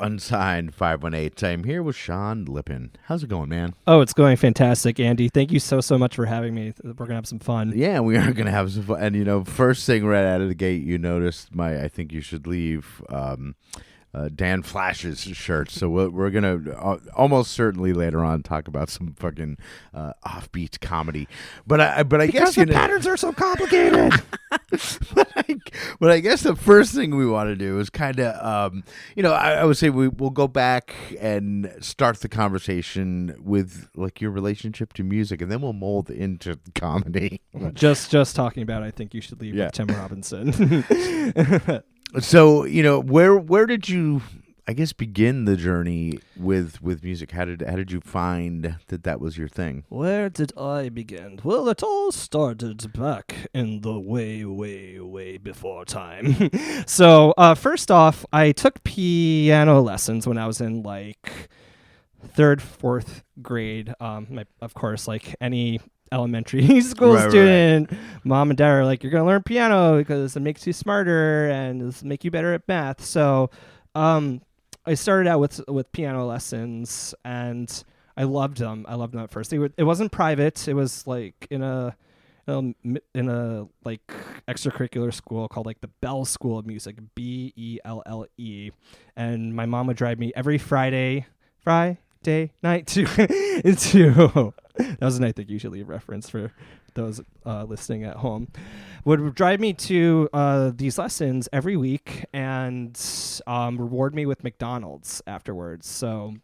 Unsigned518. I'm here with Sean Lippin. How's it going, man? Oh, it's going fantastic, Andy. Thank you so much for having me. We're going to have some fun. Yeah, we are going to have some fun. And, first thing right out of the gate, you noticed I think you should leave Dan Flash's shirt. So we're going to almost certainly later on talk about some fucking offbeat comedy. But I guess the patterns are so complicated. but I guess the first thing we want to do is kind of, I would say we'll go back and start the conversation with like your relationship to music, and then we'll mold into comedy. Just talking about I think you should leave with Tim Robinson. So, where did you, I guess, begin the journey with music? How did you find that was your thing? Where did I begin? Well, it all started back in the way before time. So, first off, I took piano lessons when I was in like 3rd, 4th grade. Of course, like any elementary school student, mom and dad are like, you're gonna learn piano because it makes you smarter and it'll make you better at math. So I started out with piano lessons and I loved them at first. It wasn't private. It was like in a like extracurricular school called like the Bell School of Music, BELLE, and my mom would drive me every Friday night to that was a night that usually a reference for those listening at home, would drive me to these lessons every week and reward me with McDonald's afterwards. So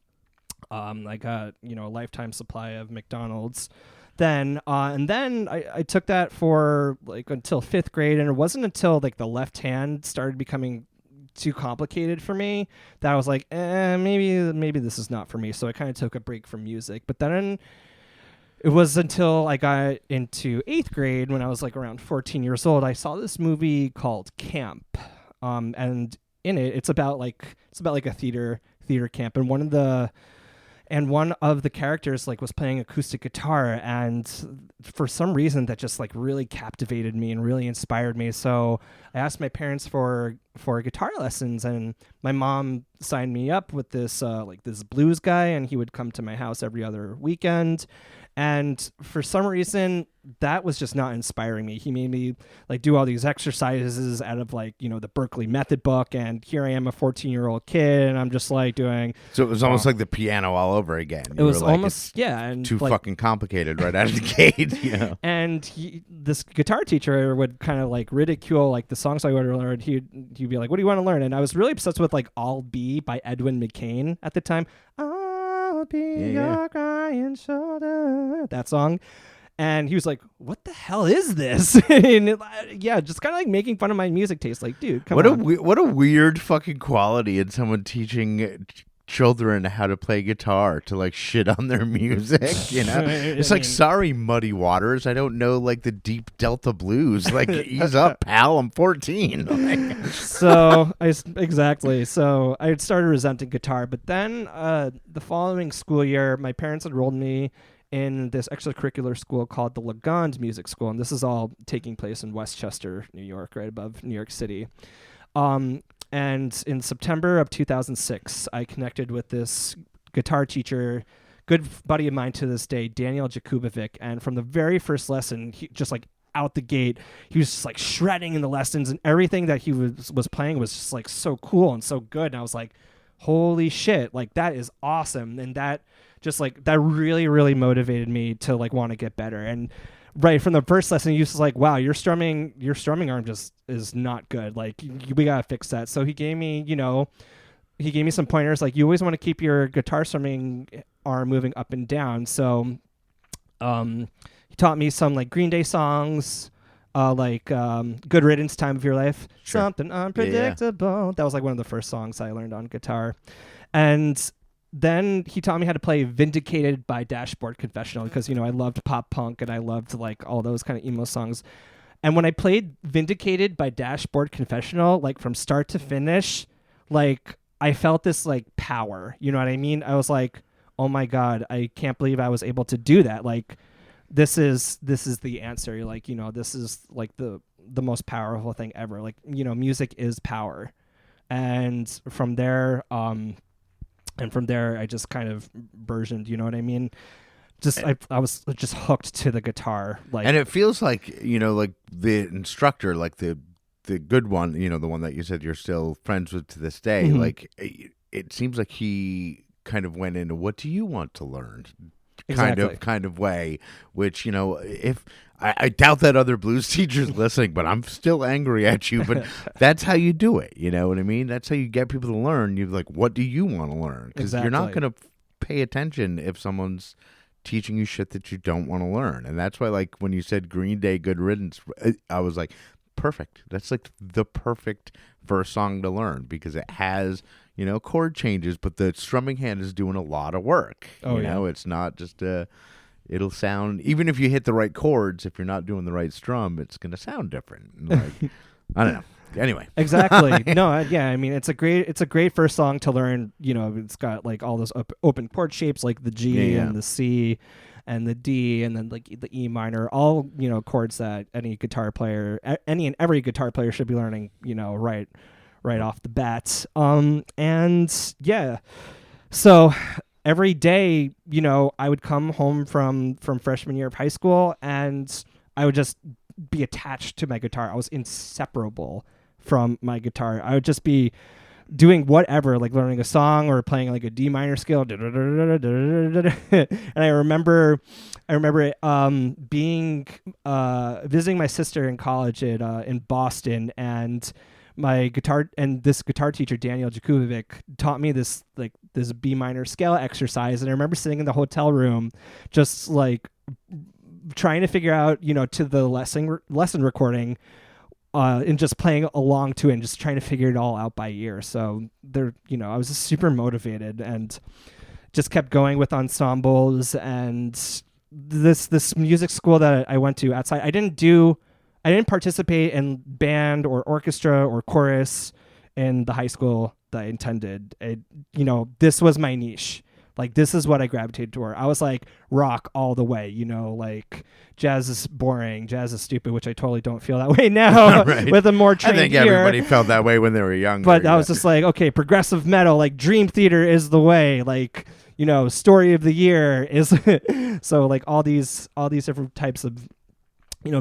I got a lifetime supply of McDonald's then, and then I took that for like until 5th grade, and it wasn't until like the left hand started becoming too complicated for me that I was like, maybe this is not for me. So I kind of took a break from music. But then it was until I got into 8th grade when I was like around 14 years old, I saw this movie called Camp, and in it it's about like a theater camp, and one of the characters like was playing acoustic guitar, and for some reason that just like really captivated me and really inspired me. So I asked my parents for guitar lessons, and my mom signed me up with this this blues guy, and he would come to my house every other weekend. And for some reason, that was just not inspiring me. He made me like do all these exercises out of like, the Berkeley Method book. And here I am, a 14-year-old kid, and I'm just like doing. So it was almost like the piano all over again. It was like, almost, and too like, fucking complicated right out of the gate. And this guitar teacher would kind of like ridicule like the songs I would have learned. He'd be like, "What do you want to learn?" And I was really obsessed with like "I'll Be" by Edwin McCain at the time. I'll be your crying shoulder. That song. And he was like, "What the hell is this?" And just kind of like making fun of my music taste. Like, dude, come on. What a weird fucking quality in someone teaching children how to play guitar to like shit on their music. It's like, sorry, Muddy Waters, I don't know like the deep Delta blues. Like, ease up, pal. I'm 14. So I started resenting guitar, but then the following school year, my parents enrolled me in this extracurricular school called the Legend Music School, and this is all taking place in Westchester, New York, right above New York City. And in September of 2006, I connected with this guitar teacher, good buddy of mine to this day, Daniel Jakubovic. And from the very first lesson, he just like out the gate, he was just like shredding in the lessons, and everything that he was playing was just like so cool and so good. And I was like, holy shit, like that is awesome. And that just like, that really, really motivated me to like want to get better. And right from the first lesson, he was just like, wow, your strumming arm just is not good. Like, we got to fix that. So he gave me some pointers. Like, you always want to keep your guitar strumming arm moving up and down. So he taught me some like Green Day songs, like Good Riddance, Time of Your Life. Sure. Something Unpredictable. Yeah. That was like one of the first songs I learned on guitar. And then he taught me how to play Vindicated by Dashboard Confessional because, I loved pop punk and I loved like all those kind of emo songs. And when I played Vindicated by Dashboard Confessional, like from start to finish, like I felt this like power, you know what I mean? I was like, oh my God, I can't believe I was able to do that. Like, this is the answer. Like, this is like the most powerful thing ever. Like, music is power. And from there, And from there, I just kind of versioned, you know what I mean? Just I was just hooked to the guitar, like, And it feels like, like the instructor, like the good one, the one that you said you're still friends with to this day. Mhm. Like it seems like he kind of went into, what do you want to learn? Exactly. Kind of way, which, if I doubt that other blues teacher's listening, but I'm still angry at you. But that's how you do it. You know what I mean? That's how you get people to learn. You're like, what do you want to learn? Because you're not Exactly. going to pay attention if someone's teaching you shit that you don't want to learn. And that's why, like, when you said Green Day, Good Riddance, I was like, perfect. That's like the perfect first song to learn, because it has, chord changes, but the strumming hand is doing a lot of work. Oh, yeah. It's not just it'll sound, even if you hit the right chords, if you're not doing the right strum, it's going to sound different. Like, I don't know. Anyway. Exactly. No, yeah, I mean, it's a great first song to learn. It's got like all those open chord shapes, like the G Yeah. and the C and the D, and then like the E minor, all, chords that any guitar player, any and every guitar player should be learning, right off the bat. And yeah, so every day, I would come home from freshman year of high school, and I would just be attached to my guitar. I was inseparable from my guitar. I would just be doing whatever, like learning a song or playing like a D minor scale. And I remember being visiting my sister in college in Boston, and this guitar teacher, Daniel Jakubovic, taught me this B minor scale exercise. And I remember sitting in the hotel room just like trying to figure out, to the lesson recording, and just playing along to it and just trying to figure it all out by ear. So I was just super motivated and just kept going with ensembles. And this music school that I went to outside, I didn't participate in band or orchestra or chorus in the high school that I attended. This was my niche. Like, this is what I gravitated toward. I was like rock all the way, like jazz is boring, jazz is stupid, which I totally don't feel that way now. Right. With a more trained I think ear. everybody felt that way when they were younger. But I was just like, okay, progressive metal, like Dream Theater is the way. Like, Story of the Year is so like all these different types of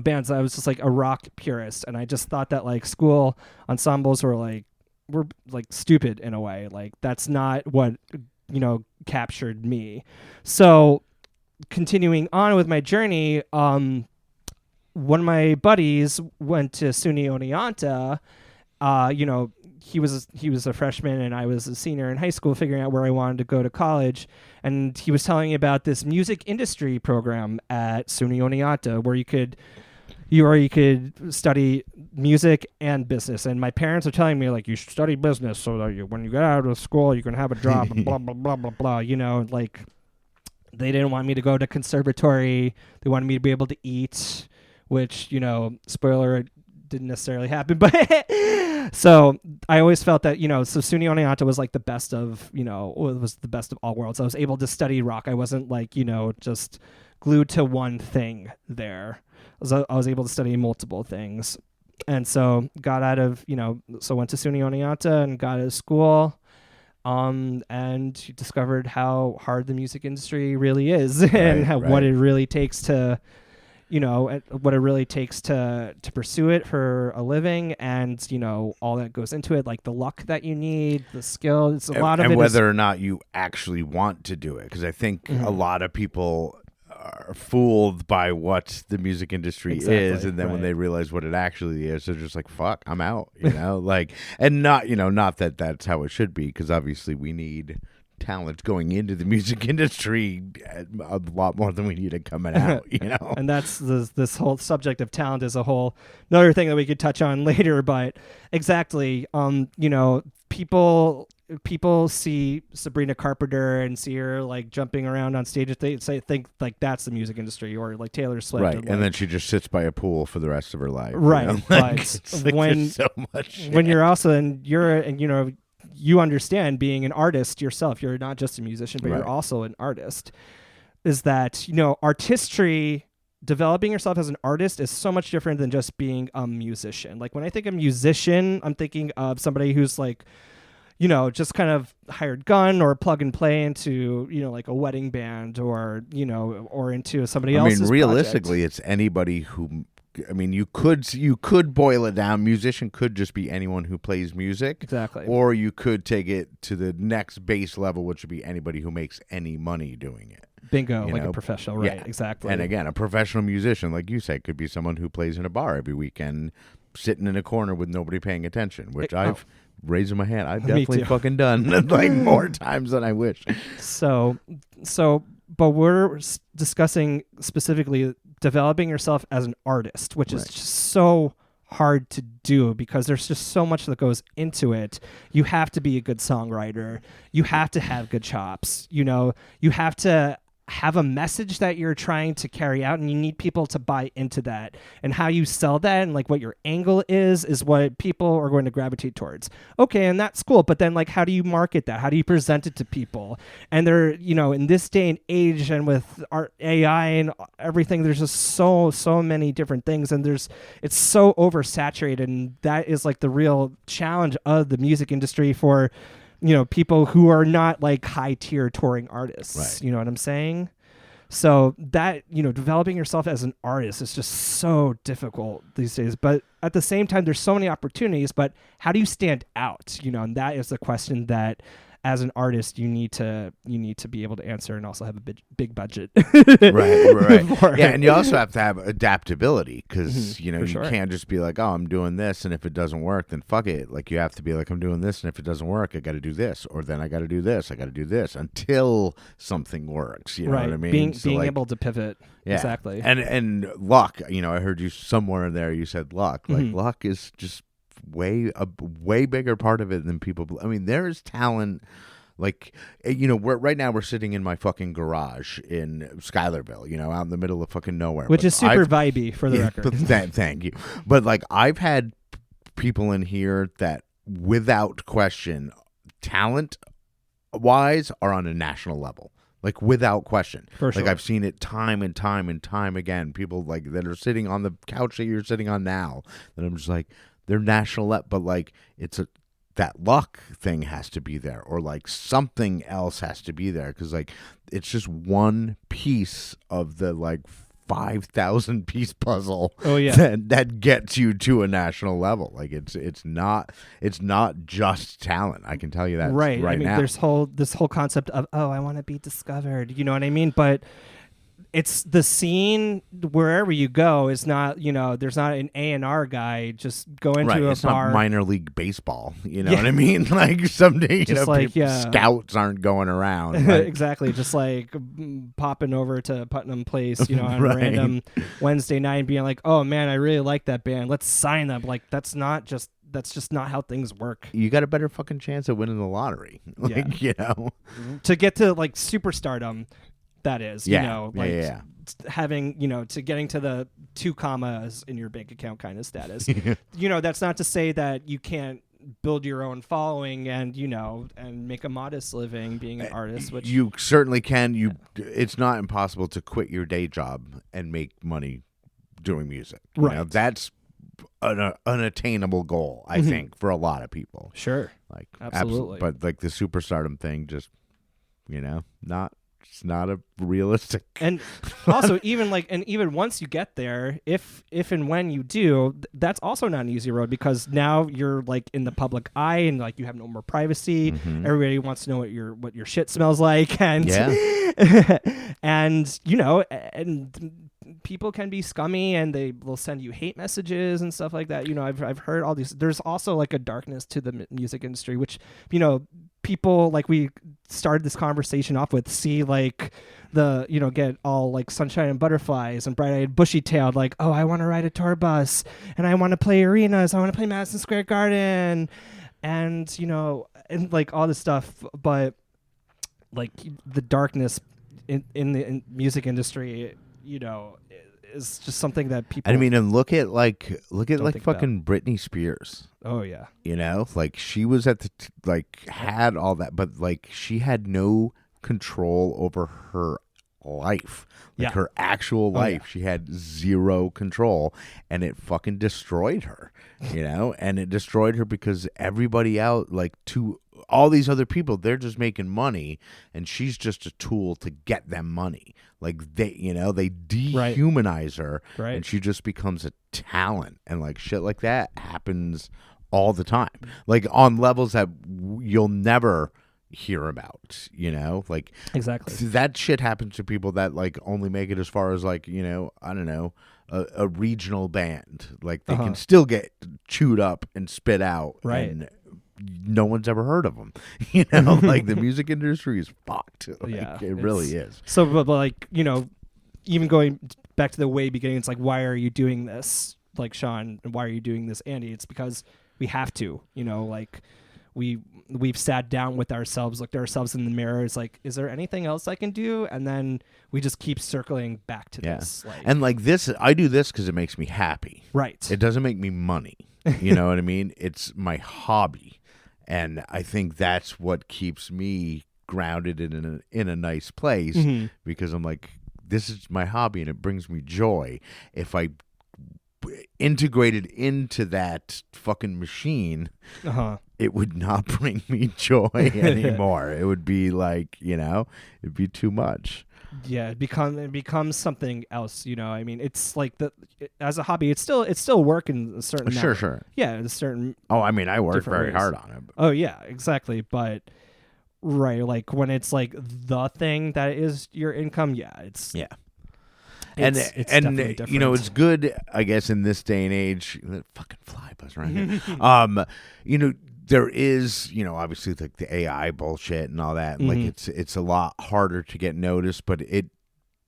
bands. I was just like a rock purist, and I just thought that like school ensembles were stupid in a way. Like, that's not what captured me. So continuing on with my journey, one of my buddies went to SUNY Oneonta. He was a freshman and I was a senior in high school, figuring out where I wanted to go to college. And he was telling me about this music industry program at SUNY Oneonta where you could study music and business. And my parents are telling me, like, you should study business so that when you get out of school, you can have a job and blah, blah, blah, blah, blah. Like, they didn't want me to go to conservatory. They wanted me to be able to eat, which, spoiler, didn't necessarily happen. But so I always felt that, so SUNY Oneonta was like the best of, was the best of all worlds. I was able to study rock. I wasn't like, just glued to one thing there. I was able to study multiple things. And so got out of, so went to SUNY Oneonta and got out of school, and discovered how hard the music industry really is, and what it really takes to, what it really takes to pursue it for a living, and, all that goes into it, like the luck that you need, the skill. It's a lot of it. And whether or not you actually want to do it. Because I think a lot of people are fooled by what the music industry is, and then when they realize what it actually is, they're just like, fuck, I'm out, like, and not that that's how it should be, because obviously we need talent going into the music industry a lot more than we need it coming out, And that's this whole subject of talent is a whole another thing that we could touch on later. But exactly, people see Sabrina Carpenter and see her like jumping around on stage. They think like that's the music industry, or like Taylor Swift, right? And, and then she just sits by a pool for the rest of her life, right? But when so much shit. When you're also you understand being an artist yourself. You're not just a musician, but you're also an artist. Is that artistry? Developing yourself as an artist is so much different than just being a musician. Like, when I think of musician, I'm thinking of somebody who's like, just kind of hired gun or plug and play into, like a wedding band or, or into somebody else's project. Realistically, it's anybody who, you could boil it down. Musician could just be anyone who plays music. Exactly. Or you could take it to the next base level, which would be anybody who makes any money doing it. Bingo, a professional, right? Yeah. Exactly. And again, a professional musician, like you said, could be someone who plays in a bar every weekend, sitting in a corner with nobody paying attention, which I've raising my hand. I've definitely fucking done like more times than I wish. So, but we're discussing specifically developing yourself as an artist, which is just so hard to do because there's just so much that goes into it. You have to be a good songwriter. You have to have good chops. You have to have a message that you're trying to carry out, and you need people to buy into that. And how you sell that and like what your angle is what people are going to gravitate towards. Okay, and that's cool, but then like how do you market that? How do you present it to people? And they're, in this day and age and with our AI and everything, there's just so many different things, and it's so oversaturated, and that is like the real challenge of the music industry for people who are not like high tier touring artists. Right. You know what I'm saying? So that, developing yourself as an artist is just so difficult these days. But at the same time, there's so many opportunities, but how do you stand out? And that is the question that as an artist, you need to be able to answer, and also have a big budget. Right. Yeah, and you also have to have adaptability because you can't just be like, oh, I'm doing this, and if it doesn't work, then fuck it. Like you have to be like, I'm doing this, and if it doesn't work, I got to do this, or then I got to do this, I got to do this until something works. You know what I mean? Being able to pivot. Yeah. Exactly. And luck. I heard you somewhere in there. You said luck. Like luck is just a way bigger part of it than people. There is talent. Like, right now we're sitting in my fucking garage in Schuylerville, out in the middle of fucking nowhere. Which is super vibey for the record. Thank you. But like, I've had people in here that without question, talent wise are on a national level. Like without question. For sure. Like I've seen it time and time and time again. People like that are sitting on the couch that you're sitting on now. And I'm just like, they're national, but like that luck thing has to be there, or like something else has to be there, because like it's just one piece of the like 5,000 piece puzzle. Oh yeah, that gets you to a national level. Like it's not just talent. I can tell you that right now. There's this whole concept of I want to be discovered. You know what I mean? But it's the scene wherever you go is not, there's not an A&R guy just go into it's a bar. Not minor league baseball. You know what I mean? Like someday, scouts aren't going around. Like, exactly. Just like popping over to Putnam Place, on a random Wednesday night and being like, oh man, I really like that band. Let's sign them. Like that's just not how things work. You got a better fucking chance of winning the lottery. To get to like superstardom. That is, having, to getting to the 2 commas in your bank account kind of status. That's not to say that you can't build your own following and, and make a modest living being an artist, which you certainly can. It's not impossible to quit your day job and make money doing music. Right. That's an unattainable goal, I think, for a lot of people. Sure. Like absolutely. But like the superstardom thing, just, it's not a realistic. And also even once you get there, if and when you do, that's also not an easy road, because now you're like in the public eye and like you have no more privacy. Everybody wants to know what your shit smells like, and and and people can be scummy and they will send you hate messages and stuff like that. I've heard all these. There's also like a darkness to the music industry, which people, like we started this conversation off with, see like the get all like sunshine and butterflies and bright-eyed bushy-tailed, like, oh, I want to ride a tour bus and I want to play arenas, I want to play Madison Square Garden, and and like all this stuff. But like the darkness in the music industry is just something that people. And look at fucking Britney Spears. Oh yeah. Like she was at the had all that, but like she had no control over her life. Like her actual life, she had zero control, and it fucking destroyed her. And it destroyed her because everybody out, like to all these other people, they're just making money, and she's just a tool to get them money. Like they dehumanize her, Right. and she just becomes a talent, and like shit like that happens all the time, like on levels that you'll never hear about. Like Exactly. that shit happens to people that like only make it as far as like I don't know. A regional band, like they can still get chewed up and spit out, right? And no one's ever heard of them. Like the music industry is fucked. Like, Yeah, it really is. So, but like even going back to the way beginning, it's like, why are you doing this, like Sean, and why are you doing this, Andy? It's because we have to. Like we've sat down with ourselves, looked at ourselves in the mirror. It's like, is there anything else I can do? And then we just keep circling back to this. And like this, I do this because it makes me happy. Right. It doesn't make me money. You know what I mean? It's my hobby. And I think that's what keeps me grounded in a nice place, because I'm like, this is my hobby and it brings me joy. If I integrated into that fucking machine, it would not bring me joy anymore. It would be like, it'd be too much. Yeah, it becomes something else. I mean, it's like as a hobby, it's still work in a certain Sure. Yeah, a certain. Oh, I mean, I work very hard on it. Oh yeah, exactly. But right, like when it's like the thing that is your income, it's and definitely different. It's good, I guess, in this day and age. That fucking fly buzz right here. There is, obviously like the AI bullshit and all that. Like it's a lot harder to get noticed, but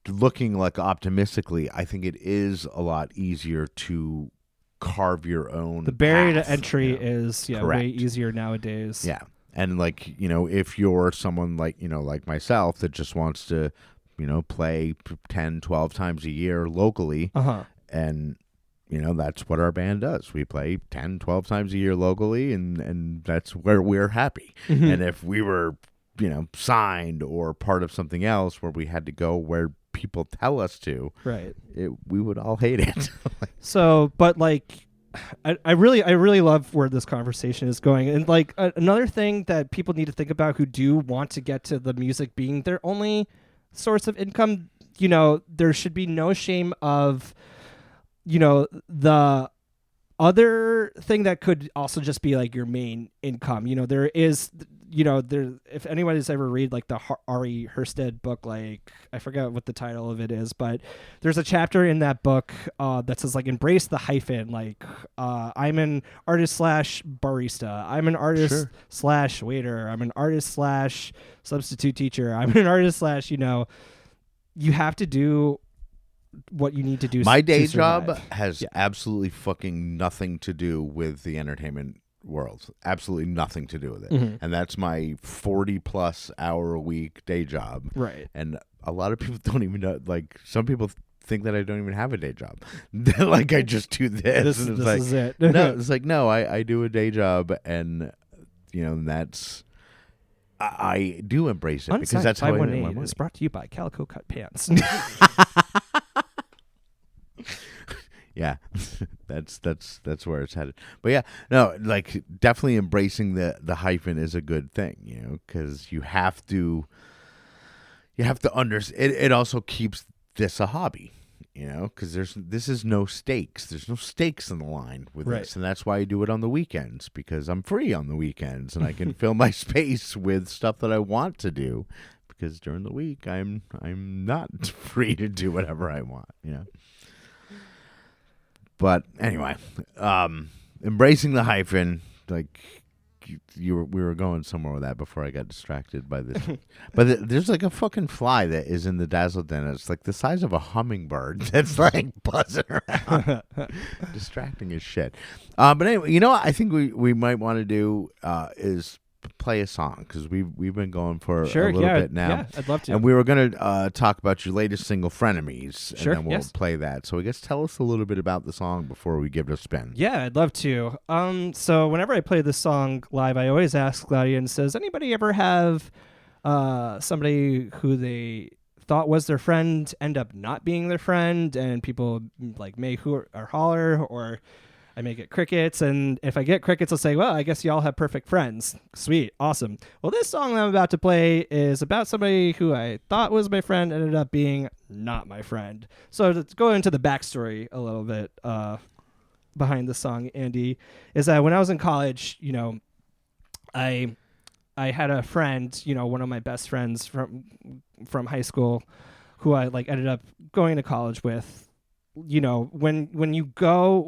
looking like optimistically, I think it is a lot easier to carve your own. The barrier path, to entry is Correct. way easier nowadays. Yeah, and like if you're someone like like myself that just wants to play 10, 12 times a year locally, and that's what our band does. We play 10, 12 times a year locally, and that's where we're happy. And if we were, signed or part of something else where we had to go where people tell us to, right, we would all hate it. So, but like, I really love where this conversation is going. And like another thing that people need to think about who do want to get to the music being their only source of income, there should be no shame of the other thing that could also just be like your main income. There is if anyone has ever read like the Ari Herstead book, like I forget what the title of it is, but there's a chapter in that book that says like embrace the hyphen, like I'm an artist / barista, I'm an artist / waiter, I'm an artist / substitute teacher, I'm an artist / you have to do what you need to do. My day job has absolutely fucking nothing to do with the entertainment world. Absolutely nothing to do with it. And that's my 40+ hour a week day job. Right. And a lot of people don't even know, like some people think that I don't even have a day job. Like I just do this. And it's like, is it. No, it's like, no, I do a day job, and that's, I do embrace it because that's how I make my money. It's brought to you by Calico Cut Pants. Yeah, that's where it's headed. But yeah, no, like definitely embracing the hyphen is a good thing, because you have to understand. It also keeps this a hobby, because this is no stakes. There's no stakes in the line with this, and that's why I do it on the weekends, because I'm free on the weekends and I can fill my space with stuff that I want to do. Because during the week I'm not free to do whatever I want, But anyway, embracing the hyphen, like we were going somewhere with that before I got distracted by this. But there's like a fucking fly that is in the Dazzle Den. It's like the size of a hummingbird that's like buzzing around, distracting as shit. But anyway, what I think we might want to do is play a song, because we've been going for a little bit now. Yeah, I'd love to. And we were going to talk about your latest single, Frenemies, and then we'll play that. So I guess tell us a little bit about the song before we give it a spin. Yeah, I'd love to. So whenever I play this song live, I always ask the audience, does anybody ever have somebody who they thought was their friend end up not being their friend, and people like may hoo or holler, or I may get crickets, and if I get crickets, I'll say, well, I guess y'all have perfect friends. Sweet, awesome. Well, this song that I'm about to play is about somebody who I thought was my friend, ended up being not my friend. So to go into the backstory a little bit behind the song, Andy, is that when I was in college, you know, I had a friend, you know, one of my best friends from high school, who I like ended up going to college with. You know, when you go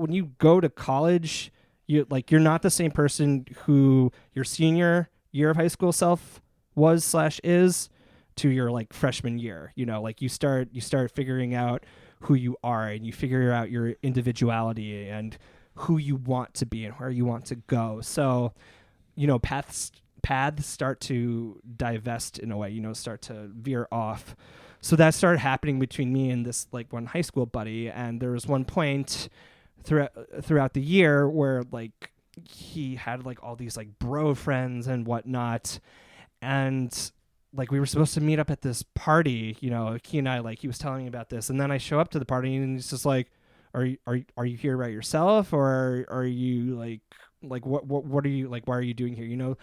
to college, you're not the same person who your senior year of high school self was / is to your like freshman year. You know, like you start figuring out who you are, and you figure out your individuality and who you want to be and where you want to go. So, you know, paths start to divest in a way, you know, start to veer off. So that started happening between me and this like one high school buddy. And there was one point throughout the year where like he had like all these like bro friends and whatnot. And like we were supposed to meet up at this party, you know, he and I, like he was telling me about this. And then I show up to the party and he's just like, are you here by yourself, or are you like what are you like, why are you doing here? You know,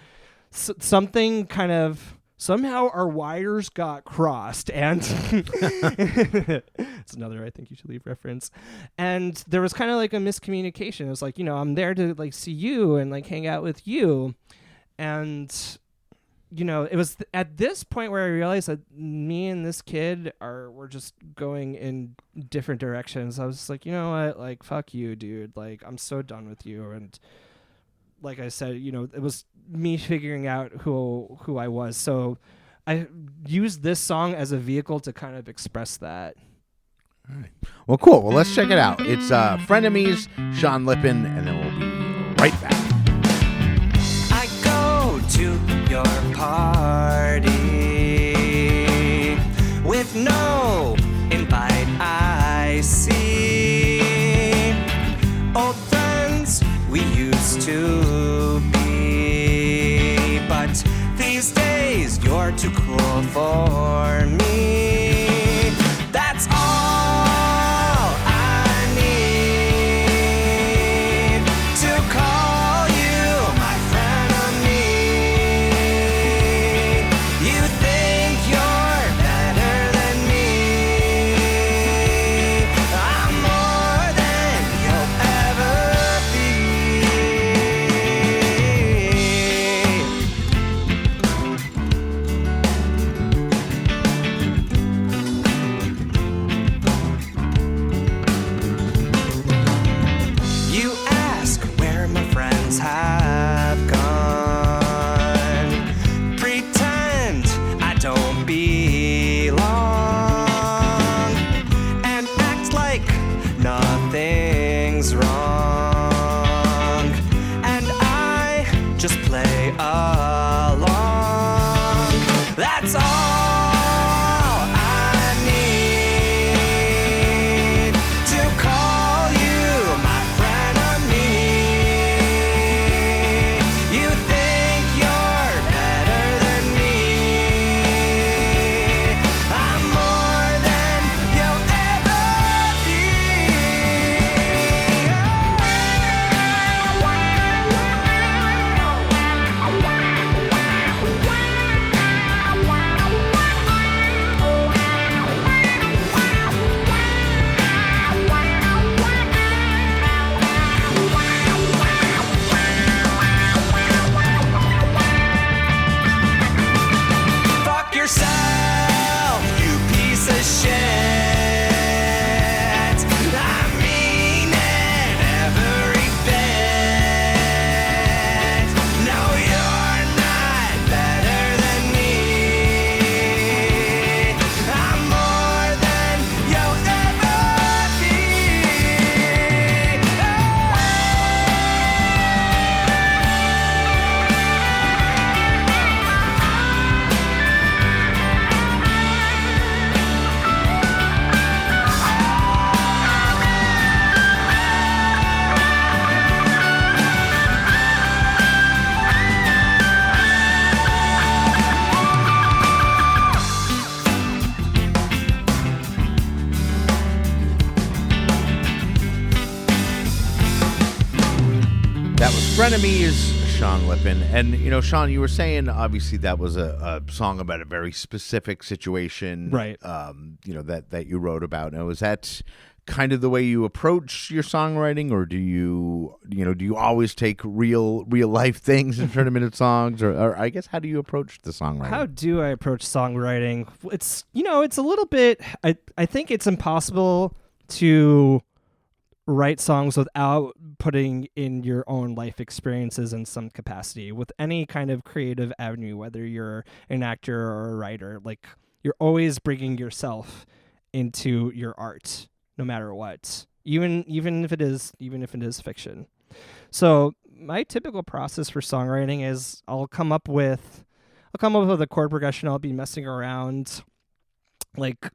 something kind of, somehow our wires got crossed, and it's another I think you should leave reference. And there was kind of like a miscommunication. It was like, you know, I'm there to like see you and like hang out with you. And, you know, it was at this point where I realized that me and this kid were just going in different directions. I was just like, you know what, like, fuck you, dude. Like, I'm so done with you. And like I said, you know, it was me figuring out who I was. So I used this song as a vehicle to kind of express that. All right. Well, cool. Well, let's check it out. It's Frenemies, Sean Lippin, and then we'll be right back. I go to your party with no invite, I see. Old friends we used to be, but these days you're too cool for me. That's all I need to call you my frenemy. You think you're better than me. I'm more than you'll ever be. Frenemy is Sean Lippin. And, Sean, you were saying, obviously, that was a song about a very specific situation. Right. That you wrote about. Now, is that kind of the way you approach your songwriting, or do you always take real life things and turn them into songs, or I guess, how do you approach the songwriting? How do I approach songwriting? It's a little bit. I think it's impossible to write songs without putting in your own life experiences in some capacity with any kind of creative avenue, whether you're an actor or a writer. Like, you're always bringing yourself into your art, no matter what, even if it is fiction. So my typical process for songwriting is I'll come up with a chord progression. I'll be messing around, like,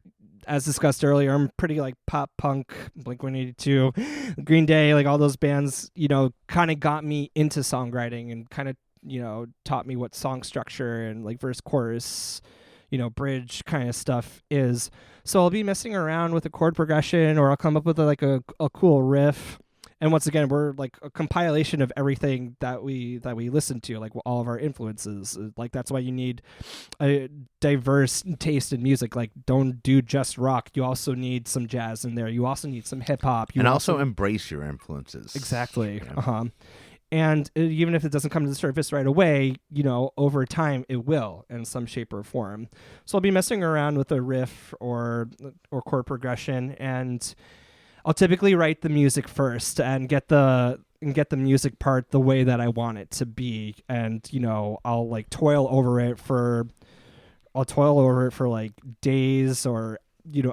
as discussed earlier, I'm pretty like pop punk, Blink-182, Green Day, like all those bands, kind of got me into songwriting and kind of, taught me what song structure and like verse, chorus, bridge kind of stuff is. So I'll be messing around with a chord progression, or I'll come up with a cool riff. And once again, we're like a compilation of everything that we listen to, like all of our influences. Like, that's why you need a diverse taste in music. Like, don't do just rock. You also need some jazz in there. You also need some hip hop. And also embrace your influences. Exactly. Yeah. And even if it doesn't come to the surface right away, over time it will in some shape or form. So I'll be messing around with a riff or chord progression, and I'll typically write the music first and get the music part the way that I want it to be. And, I'll like toil over it for like days or,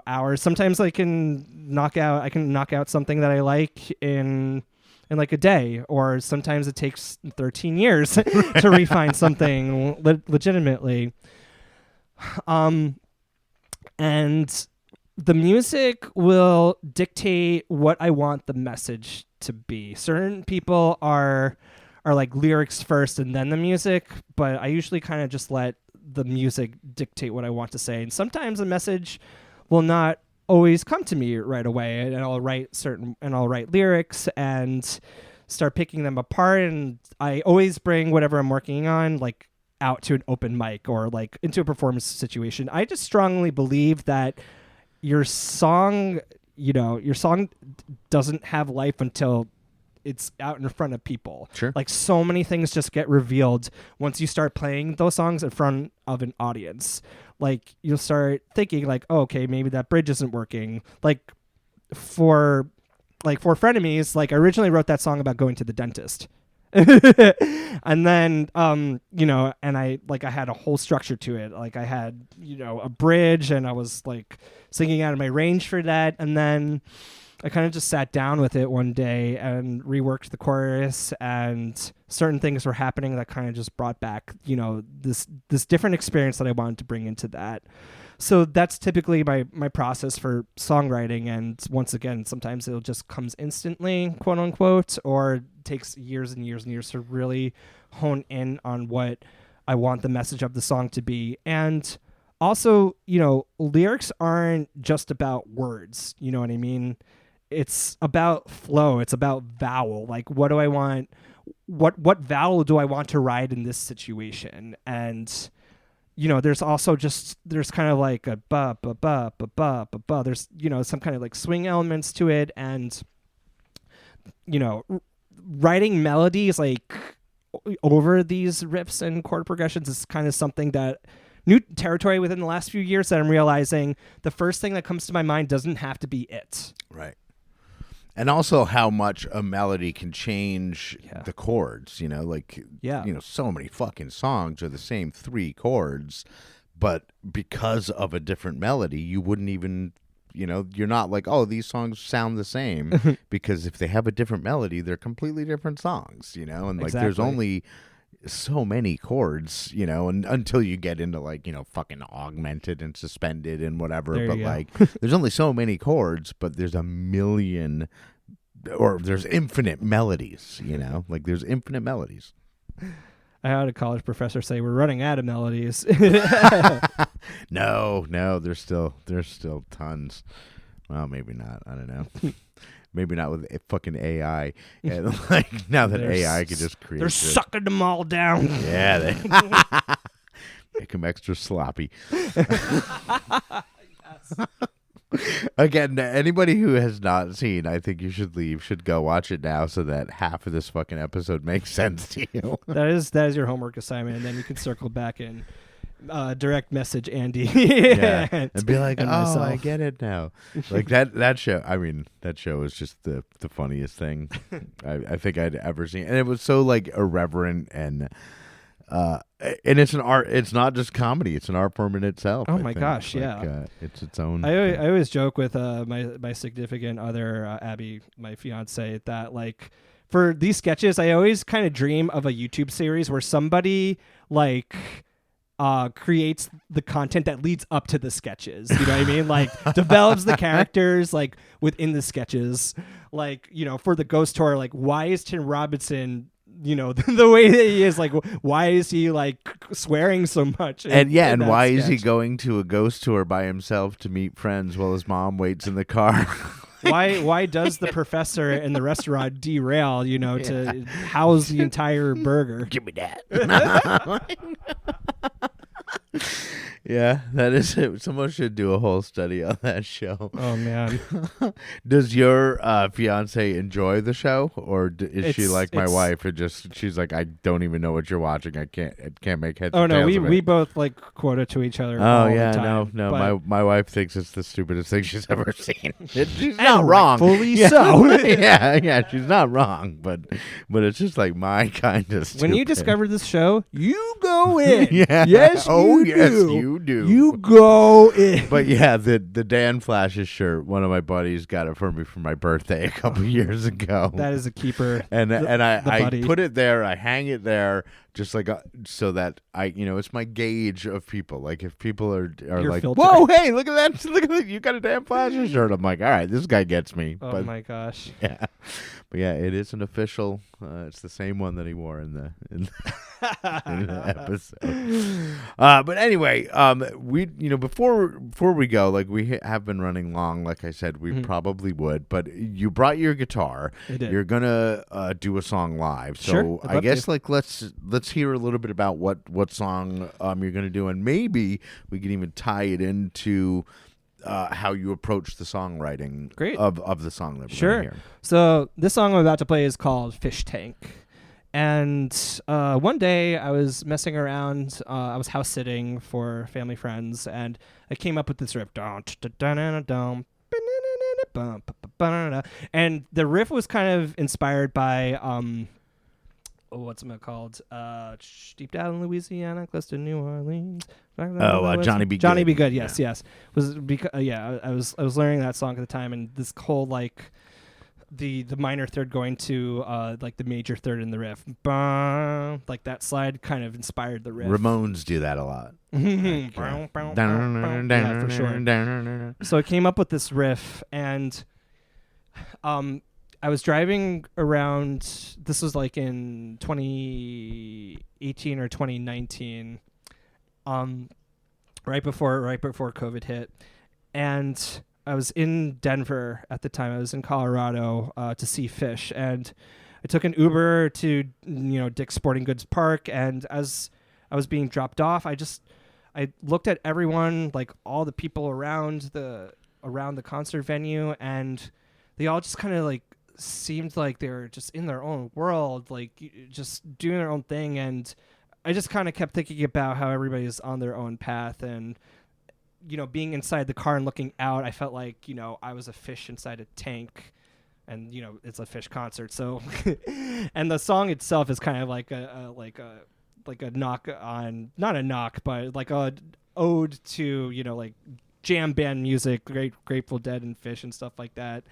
hours. Sometimes I can knock out something that I like in like a day, or sometimes it takes 13 years to refine something legitimately. And the music will dictate what I want the message to be. Certain people are like lyrics first and then the music, but I usually kind of just let the music dictate what I want to say. And sometimes a message will not always come to me right away, and I'll write lyrics and start picking them apart. And I always bring whatever I'm working on, like, out to an open mic or like into a performance situation. I just strongly believe that your song doesn't have life until it's out in front of people. Sure. Like, so many things just get revealed once you start playing those songs in front of an audience. Like, you'll start thinking like, oh, okay, maybe that bridge isn't working. Like, for Frenemies, like, I originally wrote that song about going to the dentist. And then and I had a whole structure to it. Like, I had a bridge, and I was like singing out of my range for that. And then I kind of just sat down with it one day and reworked the chorus, and certain things were happening that kind of just brought back this different experience that I wanted to bring into that. So that's typically my process for songwriting. And once again, sometimes it just comes instantly, quote unquote, or takes years and years and years to really hone in on what I want the message of the song to be. And also, lyrics aren't just about words. You know what I mean? It's about flow. It's about vowel. Like, what do I want? What vowel do I want to ride in this situation? And there's also there's kind of like a ba ba ba ba ba ba ba. There's some kind of like swing elements to it, and writing melodies like over these riffs and chord progressions is kind of something that new territory within the last few years that I'm realizing the first thing that comes to my mind doesn't have to be it. Right. And also how much a melody can change the chords, so many fucking songs are the same 3 chords, but because of a different melody, you wouldn't even, you're not like, oh, these songs sound the same, because if they have a different melody, they're completely different songs, and like there's only so many chords, and until you get into like, fucking augmented and suspended and whatever. But like, there's only so many chords, but there's a million, or there's infinite melodies, like there's infinite melodies. I had a college professor say we're running out of melodies. No, there's still tons. Well, maybe not. I don't know. maybe not with fucking AI. And like now that They're AI can just create. They're shit. sucking them all down. Yeah, they make them extra sloppy. Again, anybody who has not seen, I think you should leave. Should go watch it now, so that half of this fucking episode makes sense to you. That is your homework assignment, and then you can circle back and direct message Andy. Yeah, and be like, and "Oh, myself. I get it now." Like that show. I mean, that show was just the funniest thing I think I'd ever seen, and it was so like irreverent and it's an art. It's not just comedy. It's an art form in itself. Oh I my think. gosh, Like, yeah. It's its own. I always joke with my significant other Abby, my fiance, that like for these sketches, I always kind of dream of a YouTube series where somebody like creates the content that leads up to the sketches. You know what I mean? Like develops the characters like within the sketches. Like, you know, for the ghost tour, like why is Tim Robinson, you know, the way that he is, like why is he like swearing so much? And in that why is he sketch? going to a ghost tour by himself to meet friends while his mom waits in the car? Why does the professor in the restaurant derail, you know, to house the entire burger? Give me that. Yeah, that is it. Someone should do a whole study on that show. Oh man. Does your fiance enjoy the show, or is she like my it's- wife and just she's like, I don't even know what you're watching. I can't make heads. Oh or no, tails of we it." both like quote it to each other. Oh all yeah, the time, no. but- My wife thinks it's the stupidest thing she's ever seen. She's And not wrong. rightfully Yeah, so. yeah, she's not wrong. But it's just like my kind of stupid. When you discover this show, you go in. Yeah. Yes, Oh, you yes, do. you do. You go in. But yeah, the Dan Flash's shirt. One of my buddies got it for me for my birthday a couple years ago. That is a keeper. and the I buddy. put it there. I hang it there, just like so that it's my gauge of people. Like if people are Your like, filter. whoa, hey, look at that, look at that, you got a Dan Flash's shirt. I'm like, all right, this guy gets me. Oh but my gosh. yeah, but yeah, it is an official. It's the same one that he wore in the in the episode. But anyway, we before we go, like we have been running long. Like I said, we probably would. But you brought your guitar. I did. You're gonna do a song live. So Sure, I'd I love guess to. like let's hear a little bit about what song you're gonna do, and maybe we can even tie it into how you approach the songwriting Great. of the song that we're Sure. gonna hear. So this song I'm about to play is called Fish Tank. And one day I was messing around. I was house sitting for family friends, and I came up with this riff. And the riff was kind of inspired by what's it called? Deep down in Louisiana, close to New Orleans. Johnny B. Johnny Good. B. Good. Yes, yes. Was because I was learning that song at the time, and this whole like the minor third going to like the major third in the riff, like that slide kind of inspired the riff. Ramones do that a lot. Yeah, for sure. So I came up with this riff, and I was driving around. This was like in 2018 or 2019, right before COVID hit, and I was in Denver at the time. I was in Colorado to see Fish, and I took an Uber to Dick's Sporting Goods Park, and as I was being dropped off, I looked at everyone, like all the people around the concert venue, and they all just kind of like seemed like they were just in their own world, like just doing their own thing. And I just kind of kept thinking about how everybody's on their own path, and being inside the car and looking out, I felt like I was a fish inside a tank, and it's a Fish concert. So and the song itself is kind of like a knock on, not a knock, but like a ode to like jam band music, Grateful Dead and Fish and stuff like that.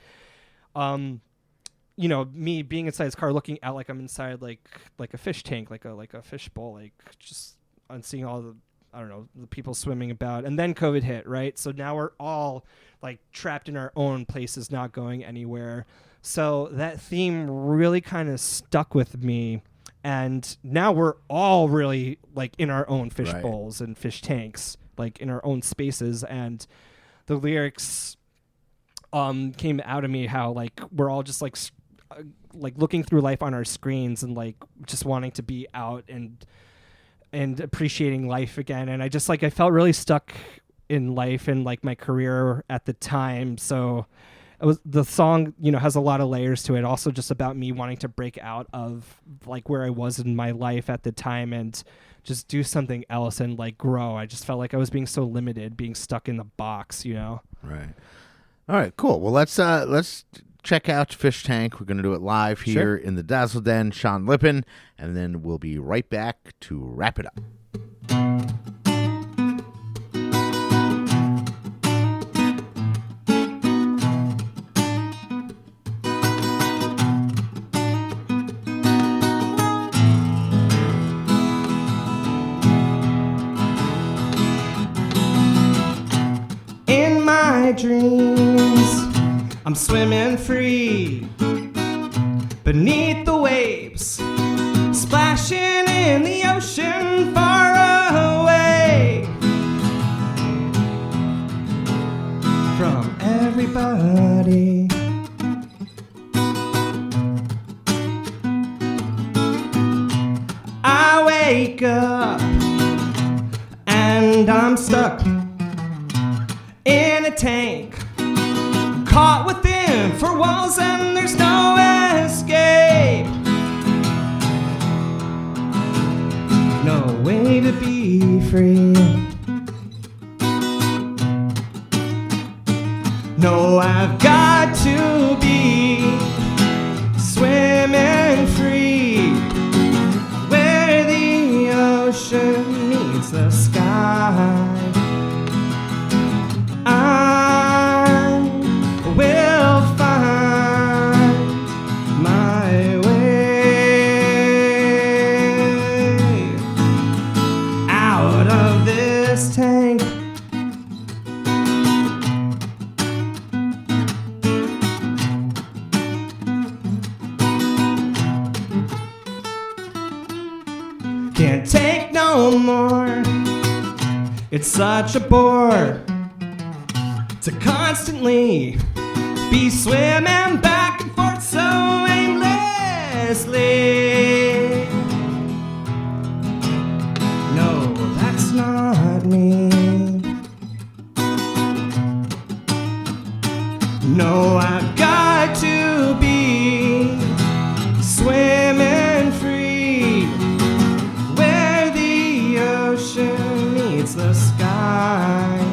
Me being inside his car, looking out like I'm inside like a fish tank, like a fish bowl, like just on seeing all the the people swimming about. And then COVID hit, right? So now we're all like trapped in our own places, not going anywhere. So that theme really kind of stuck with me. And now we're all really like in our own fish Right. bowls and fish tanks, like in our own spaces. And the lyrics came out of me, how like we're all just like looking through life on our screens and like just wanting to be out and appreciating life again. And I just like I felt really stuck in life and like my career at the time. So the song, you know, has a lot of layers to it. Also just about me wanting to break out of like where I was in my life at the time and just do something else and like grow. I just felt like I was being so limited, being stuck in the box, you know? Right. All right, cool. Well, let's check out Fish Tank. We're going to do it live here in the Dazzle Den, Sean Lippin, and then we'll be right back to wrap it up. In my dreams, I'm swimming free beneath the waves, splashing in the ocean far away from everybody. I wake up and I'm stuck in a tank, caught within four walls and there's no escape. No way to be free. No, I've got to be swimming free where the ocean meets the sky. I will find my way out of this tank. Can't take no more. It's such a bore to constantly be swimming back and forth so aimlessly. No, that's not me. No, I've got to be swimming free where the ocean meets the sky.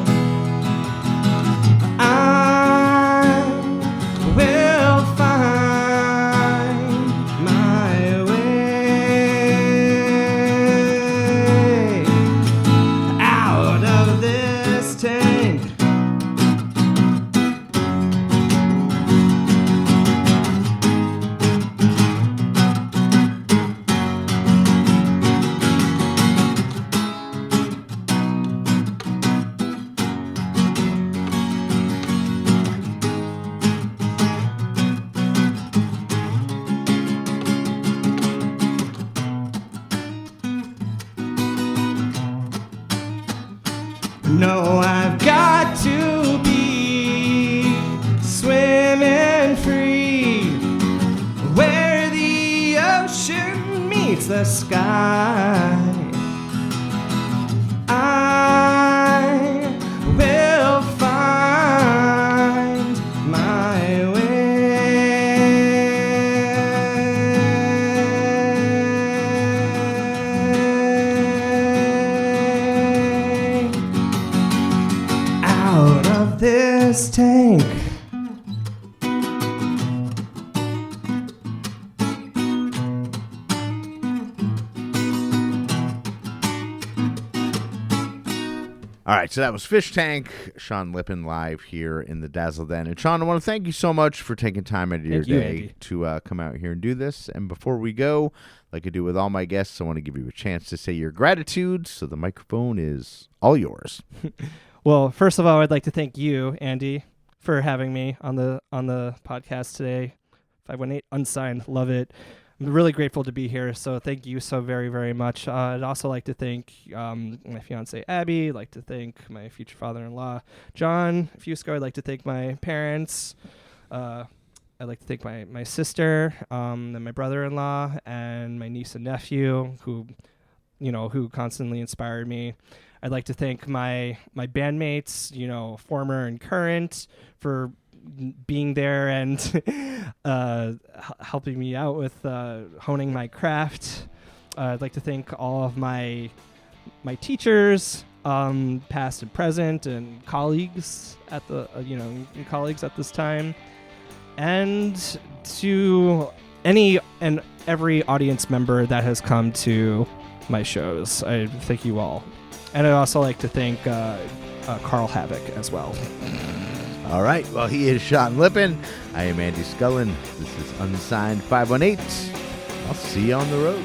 No, I've got to be swimming free where the ocean meets the sky. I will find my way out of this tank. All right, so that was Fish Tank, Sean Lippin live here in the Dazzle Den. And Sean, I want to thank you so much for taking time out of your day Andy. to come out here and do this. And before we go, like I do with all my guests, I want to give you a chance to say your gratitude. So the microphone is all yours. Well, first of all, I'd like to thank you, Andy, for having me on the podcast today. 518 Unsigned, love it. I'm really grateful to be here. So thank you so very, very much. I'd also like to thank my fiance Abby. I'd like to thank my future father-in-law John Fusco. I'd like to thank my parents. I'd like to thank my sister, and my brother-in-law, and my niece and nephew, who constantly inspired me. I'd like to thank my bandmates, former and current, for being there and helping me out with honing my craft. I'd like to thank all of my teachers, past and present, and colleagues at the colleagues at this time, and to any and every audience member that has come to my shows. I thank you all, and I'd also like to thank Carl Havoc as well. All right. Well, he is Sean Lippin. I am Andy Scullin. This is Unsigned518. I'll see you on the road.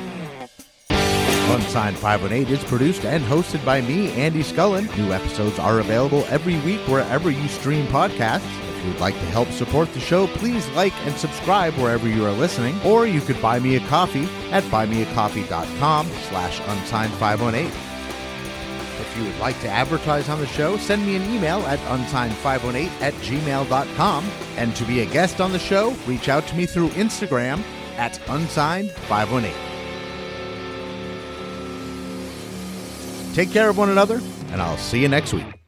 Unsigned518 is produced and hosted by me, Andy Scullin. New episodes are available every week wherever you stream podcasts. If you would like to help support the show, please like and subscribe wherever you are listening. Or you could buy me a coffee at buymeacoffee.com/Unsigned518. If you would like to advertise on the show, send me an email at unsigned518@gmail.com. And to be a guest on the show, reach out to me through Instagram at Unsigned518. Take care of one another, and I'll see you next week.